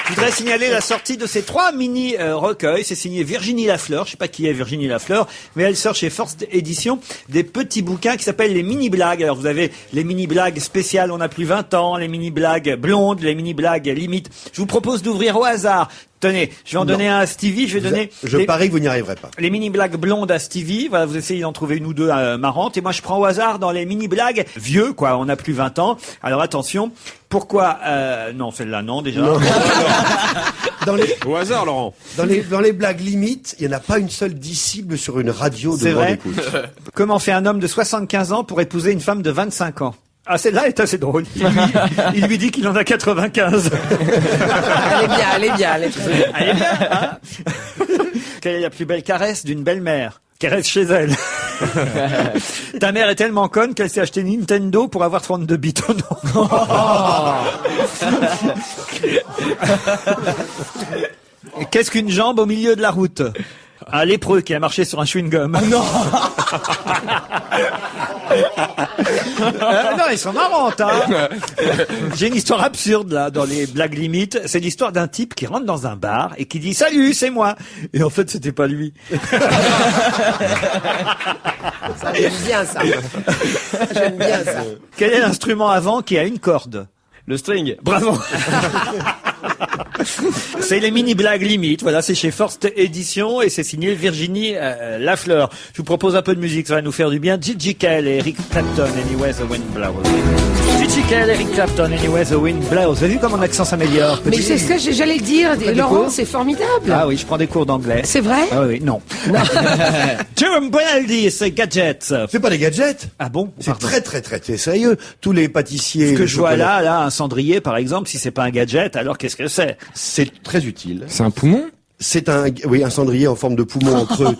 Je voudrais signaler la sortie de ces 3 mini-recueils. C'est signé Virginie Lafleur. Je sais pas qui est Virginie Lafleur, mais elle sort chez First Édition des petits bouquins qui s'appellent les mini-blagues. Alors vous avez les mini-blagues spéciales, on a plus 20 ans, les mini-blagues blondes, les mini-blagues limite. Je vous propose d'ouvrir au hasard. Tenez, je vais en donner un à Stevie, je vais donner... Je parie que vous n'y arriverez pas. Les mini-blagues blondes à Stevie, voilà, vous essayez d'en trouver une ou deux marrantes, et moi je prends au hasard dans les mini-blagues vieux, quoi, on a plus 20 ans. Alors attention, pourquoi... non, celle-là, non, déjà. Non. Au hasard, Laurent. Dans les blagues limites, il n'y en a pas une seule disciple sur une radio de grande écoute. Comment fait un homme de 75 ans pour épouser une femme de 25 ans? Ah, celle-là est assez drôle. Il lui dit qu'il en a 95. Elle est bien. Hein. Quelle est la plus belle caresse d'une belle-mère? Caresse chez elle. Ta mère est tellement conne qu'elle s'est acheté Nintendo pour avoir 32 bits. Oh non. Qu'est-ce qu'une jambe au milieu de la route? Un lépreux qui a marché sur un chewing-gum. Non. Non, ils sont marrantes, hein. J'ai une histoire absurde, là, dans les blagues limites. C'est l'histoire d'un type qui rentre dans un bar et qui dit « Salut, c'est moi !» Et en fait, c'était pas lui. Ça, j'aime bien ça. J'aime bien ça. Quel est l'instrument avant qui a une corde? Le string. Bravo. C'est les mini-blagues limites. Voilà, c'est chez First Édition et c'est signé Virginie Lafleur. Je vous propose un peu de musique, ça va nous faire du bien. Gigi Kell et Eric Clapton, Anyway the Wind Blows. Gigi Kell et Eric Clapton, Anyway the Wind Blows. Vous avez vu comment mon accent s'améliore? Mais c'est ce que j'allais dire, Laurent, c'est formidable. Ah oui, je prends des cours d'anglais. C'est vrai? Ah oui, non. Jérôme Bonaldi et ses gadgets. C'est pas des gadgets. Ah bon? C'est très sérieux. Tous les pâtissiers... Ce que je vois là, un cendrier par exemple, si c'est pas un gadget, alors qu'est-ce que c'est? C'est très utile. C'est un poumon? C'est un cendrier en forme de poumon en creux.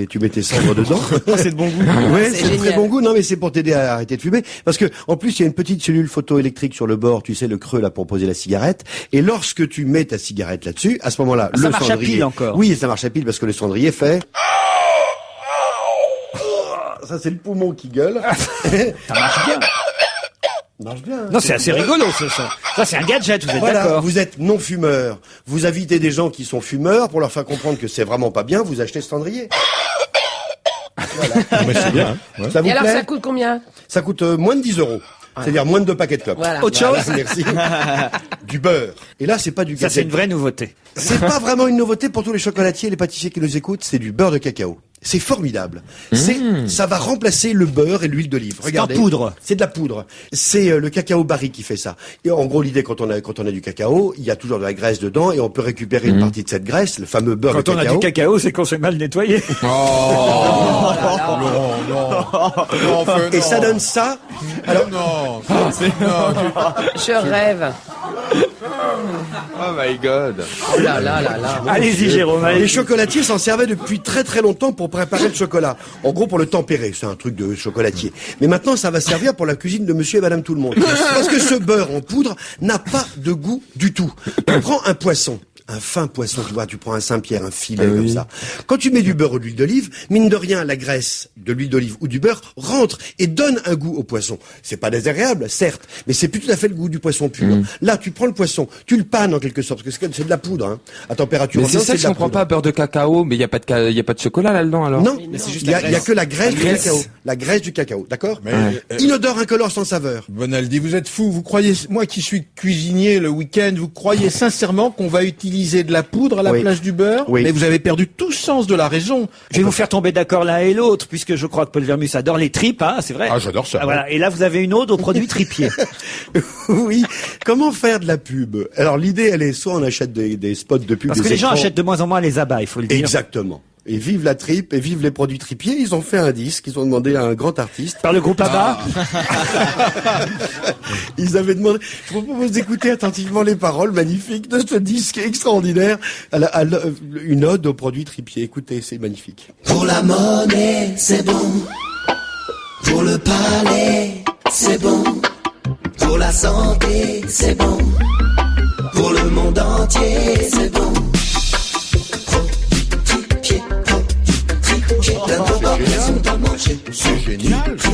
Tu mets tes cendres dedans. C'est de bon goût. Ouais, c'est de très bon goût. Non, mais c'est pour t'aider à arrêter de fumer. Parce que, en plus, il y a une petite cellule photoélectrique sur le bord. Tu sais, le creux, là, pour poser la cigarette. Et lorsque tu mets ta cigarette là-dessus, à ce moment-là, ça marche à pile encore. Oui, ça marche à pile parce que le cendrier fait... Ça, c'est le poumon qui gueule. Ça marche bien. Marche bien. Non, c'est assez rigolo, ça. Ça, c'est un gadget, vous êtes voilà, d'accord? Vous êtes non-fumeur. Vous invitez des gens qui sont fumeurs pour leur faire comprendre que c'est vraiment pas bien. Vous achetez ce cendrier. Voilà. Mais c'est bien. Hein. Ouais. Ça vous Et alors, plaît? ça coûte combien? Ça coûte moins de 10 €. C'est-à-dire moins de 2 paquets de clopes. Voilà. Autre chose? Merci. Du beurre. Et là, c'est pas du Ça, gadget. c'est une vraie nouveauté. C'est pas vraiment une nouveauté pour tous les chocolatiers et les pâtissiers qui nous écoutent. C'est du beurre de cacao. C'est formidable. Ça va remplacer le beurre et l'huile d'olive. Regardez. C'est en poudre. C'est de la poudre. C'est le cacao barrique qui fait ça. Et en gros, l'idée, quand on a du cacao, il y a toujours de la graisse dedans et on peut récupérer une partie de cette graisse, le fameux beurre de Quand cacao. on a du cacao, c'est qu'on s'est mal nettoyé. Et ça donne ça. Alors, Je rêve. Oh my god. Oh là là là là. Allez-y, Jérôme. les Allez. chocolatiers s'en servaient depuis très longtemps pour préparer le chocolat. En gros, pour le tempérer. C'est un truc de chocolatier. Mais maintenant, ça va servir pour la cuisine de monsieur et madame tout le monde. Parce que ce beurre en poudre n'a pas de goût du tout. Tu prends un poisson. Un fin poisson, tu vois, tu prends un Saint-Pierre, un filet comme ça. Quand tu mets du beurre ou de l'huile d'olive, mine de rien, la graisse de l'huile d'olive ou du beurre rentre et donne un goût au poisson. C'est pas désagréable, certes, mais c'est plus tout à fait le goût du poisson pur. Là, tu prends le poisson, tu le pannes en quelque sorte, parce que c'est de la poudre, hein. À température Mais c'est ambiante, ça que de je la comprends poudre. pas, beurre de cacao, mais il y a pas de chocolat là-dedans alors? Non, Mais c'est juste il y la a graisse. que la graisse du graisse. cacao. La graisse du cacao, d'accord? Mais, Inodore, incolore, sans saveur. Bonaldi, vous êtes fou. Vous croyez, moi qui suis cuisinier le week-end, vous croyez sincèrement qu'on va utiliser utilisé de la poudre à la place du beurre, mais vous avez perdu tout sens de la raison. Je vais vous faire tomber d'accord l'un et l'autre, puisque je crois que Paul Vermus adore les tripes, hein, c'est vrai. Ah, j'adore ça. Ah, voilà. Et là, vous avez une ode aux produits tripiers. Oui. Comment faire de la pub? Alors l'idée, elle est soit on achète des spots de pub, Parce que les gens achètent de moins en moins les abats, il faut le dire. Exactement. Et vive la tripe et vive les produits tripiers. Ils ont fait un disque, ils ont demandé à un grand artiste. Par le groupe ABBA. Ils avaient demandé. Je vous propose d'écouter attentivement les paroles magnifiques de ce disque extraordinaire, une ode aux produits tripiers. Écoutez, c'est magnifique. Pour la monnaie, c'est bon. Pour le palais, c'est bon. Pour la santé, c'est bon. Pour le monde entier, c'est bon. C'est génial, ça.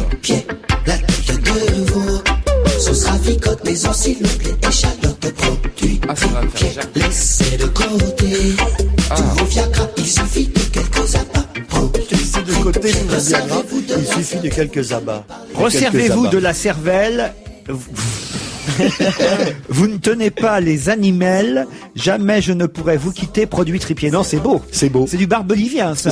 La tête de veau, sauce ravicote, mais aussi l'onglet, échalote, produits. Laissez de côté tous vos Viagra, il suffit de quelques abats. Laissez de côté tous vos Viagra, il suffit de quelques abats. Resservez-vous de la cervelle. Vous ne tenez pas les animels, jamais je ne pourrais vous quitter, produit tripier. Non, c'est beau. C'est beau. C'est du barbelivien, ça.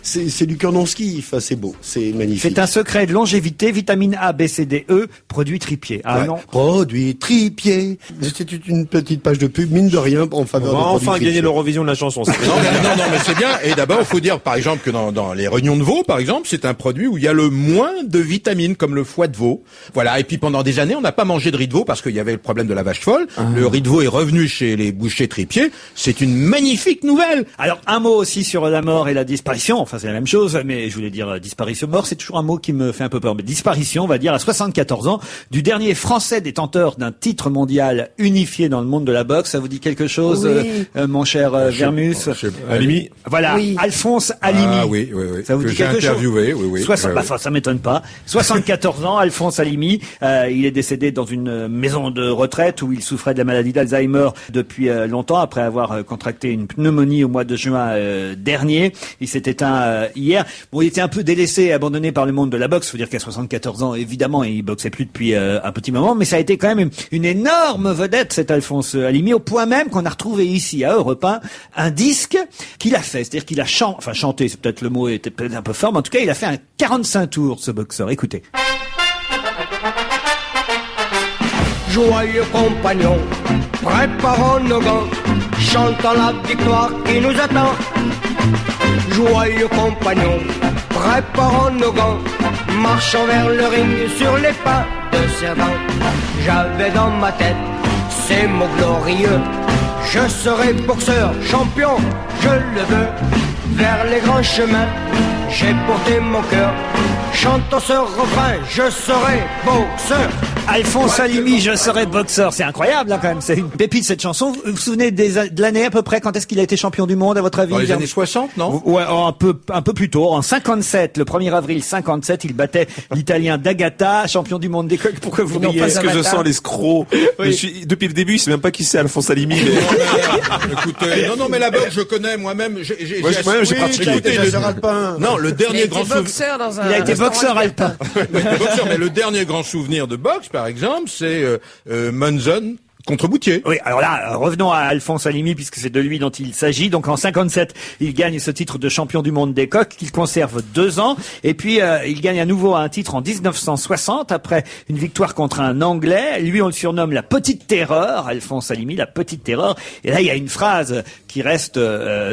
C'est du Kornonski, enfin, c'est beau, c'est magnifique. C'est un secret de longévité, vitamine A, B, C, D, E, produit tripier. Ah non. Produit tripier. C'était une petite page de pub, mine de rien, en faveur On va de enfin gagner l'Eurovision de la chanson. Non, mais c'est bien. Et d'abord, il faut dire, par exemple, que dans les rognons de veau, par exemple, c'est un produit où il y a le moins de vitamines, comme le foie de veau. Voilà. Et puis pendant des années, on n'a pas mangé de riz de veau parce qu'il y avait le problème de la vache folle. Le riz de veau est revenu chez les bouchers tripiers. C'est une magnifique nouvelle. Alors, un mot aussi sur la mort et la disparition. Enfin, c'est la même chose, mais je voulais dire disparition. Mort, c'est toujours un mot qui me fait un peu peur. Mais disparition, on va dire, à 74 ans, du dernier Français détenteur d'un titre mondial unifié dans le monde de la boxe. Ça vous dit quelque chose, mon cher Vermus? Halimi. Voilà, Oui. Alphonse Halimi. Ah oui. Ça vous que dit j'ai quelque chose? interviewé, oui. Enfin, ça m'étonne pas. 74 ans, Alphonse Halimi. Il est décédé dans une maison de retraite où il souffrait de la maladie d'Alzheimer depuis longtemps, après avoir contracté une pneumonie au mois de juin dernier. Il s'est éteint hier. Bon, il était un peu délaissé et abandonné par le monde de la boxe. Faut dire qu'à 74 ans, évidemment, il boxait plus depuis un petit moment, mais ça a été quand même une énorme vedette, cet Alphonse Halimi, au point même qu'on a retrouvé ici à Europe 1 un disque qu'il a fait. C'est-à-dire qu'il a chanté, c'est peut-être le mot était peut-être un peu fort, mais en tout cas, il a fait un 45 tours, ce boxeur. Écoutez. Joyeux compagnons, préparons nos gants, chantons la victoire qui nous attend. Joyeux compagnons, préparons nos gants, marchons vers le ring sur les pas de Cerdan. J'avais dans ma tête ces mots glorieux, je serai boxeur, champion, je le veux. Vers les grands chemins, j'ai porté mon cœur, chantons ce refrain, je serai boxeur. Alphonse Halimi, je serai boxeur. C'est incroyable, là, quand même. C'est une pépite, cette chanson. Vous vous souvenez de l'année à peu près? Quand est-ce qu'il a été champion du monde, à votre avis? Dans les années 60, non? Ouais, un peu plus tôt. En 57, le 1er avril 57, il battait l'Italien D'Agata, champion du monde des coqs. Pourquoi vous riez? Parce que je sens l'escroc. Oui. Depuis le début, il sait même pas qui c'est Alphonse Halimi. Écoutez, non, mais la boxe, je connais moi-même. J'ai pratiqué. Non, le dernier grand souvenir. Il a été boxeur alpin. Mais le dernier grand souvenir de boxe, par exemple, c'est Munson contre Boutier. Oui, alors là, revenons à Alphonse Halimi, puisque c'est de lui dont il s'agit. Donc en 57, il gagne ce titre de champion du monde des coqs, qu'il conserve 2 ans. Et puis, il gagne à nouveau un titre en 1960, après une victoire contre un Anglais. Lui, on le surnomme la Petite Terreur, Alphonse Halimi, la Petite Terreur. Et là, il y a une phrase qui reste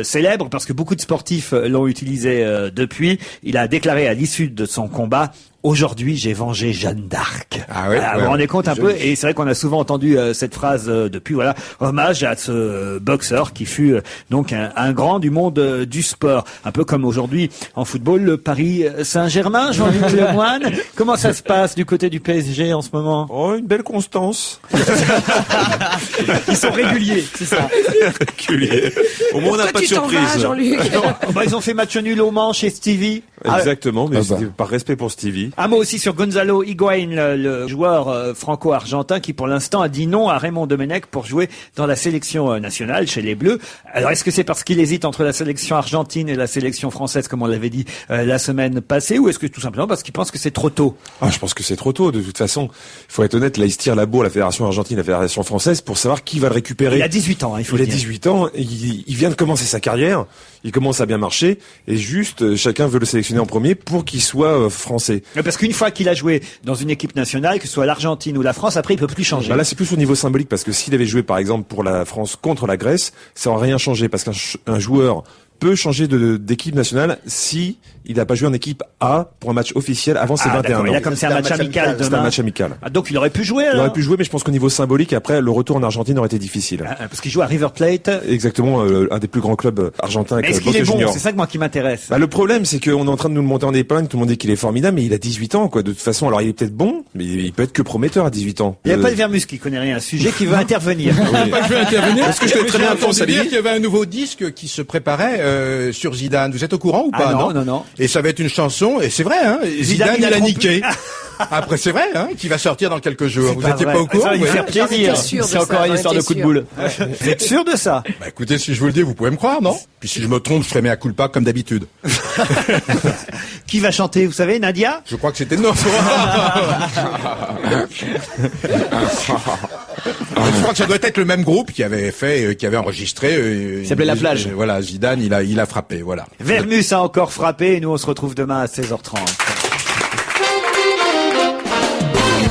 célèbre, parce que beaucoup de sportifs l'ont utilisée depuis. Il a déclaré à l'issue de son combat: aujourd'hui, j'ai vengé Jeanne d'Arc. Ah oui, vous vous rendez compte un peu? Et c'est vrai qu'on a souvent entendu cette phrase depuis. Voilà, hommage à ce boxeur qui fut donc un grand du monde du sport. Un peu comme aujourd'hui en football, le Paris Saint-Germain. Jean-Luc Lemoine, comment ça se passe du côté du PSG en ce moment? Oh, une belle constance. Ils sont réguliers, c'est ça. Réguliers. Au moins, on n'a pas de surprise. Jean-Luc. Ils ont fait match nul au Mans chez Stevie. exactement, mais c'était par respect pour Stevie. Un mot aussi sur Gonzalo Higuaín, le joueur franco-argentin qui pour l'instant a dit non à Raymond Domenech pour jouer dans la sélection nationale chez les Bleus. Alors est-ce que c'est parce qu'il hésite entre la sélection argentine et la sélection française comme on l'avait dit la semaine passée, ou est-ce que tout simplement parce qu'il pense que c'est trop tôt? Je pense que c'est trop tôt. De toute façon, il faut être honnête, là il se tire la bourre, la fédération argentine, la fédération française, pour savoir qui va le récupérer. Il a 18 ans, il faut le dire. Il a 18 ans, il vient de commencer sa carrière, il commence à bien marcher, et juste chacun veut le sélectionner en premier pour qu'il soit français. Parce qu'une fois qu'il a joué dans une équipe nationale, que ce soit l'Argentine ou la France, après il peut plus changer. Là c'est plus au niveau symbolique, parce que s'il avait joué par exemple pour la France contre la Grèce, ça n'aurait rien changé, parce qu'un joueur peut changer d'équipe nationale si il n'a pas joué en équipe A pour un match officiel avant ses 21 ans. Et là, comme c'est un match amical demain. C'est un match amical. Donc il aurait pu jouer alors. Il aurait pu jouer, mais je pense qu'au niveau symbolique, après, le retour en Argentine aurait été difficile. Parce qu'il joue à River Plate. Exactement, un des plus grands clubs argentins avec Boca Juniors. C'est ça que moi qui m'intéresse. Le problème, c'est qu'on est en train de nous le monter en épingle, tout le monde dit qu'il est formidable, mais il a 18 ans, quoi. De toute façon, alors il est peut-être bon, mais il peut être que prometteur à 18 ans. Il y a Paul Vermus qui connaît rien à ce sujet, qui veut intervenir. Je veux intervenir. Est-ce que je peux très bien entendu dire qu'il y avait un nouveau disque qui se préparait sur Zidane? Vous êtes au courant ou pas? Non. Et ça va être une chanson, et c'est vrai, hein, Zidane il a niqué. Après, c'est vrai, hein, qui va sortir dans quelques jours. Vous n'étiez pas au courant? Ça va lui faire plaisir. C'est encore une histoire de coup de boule. Vous êtes sûr de ça? Écoutez, si je vous le dis, vous pouvez me croire, non? Puis si je me trompe, je ferai mea culpa comme d'habitude. Qui va chanter, vous savez, Nadia? Je crois que c'était non. Je crois que ça doit être le même groupe qui avait enregistré. Il s'appelait La Plage. Voilà, Zidane, il a frappé, voilà. Vermus a encore frappé, et nous on se retrouve demain à 16h30.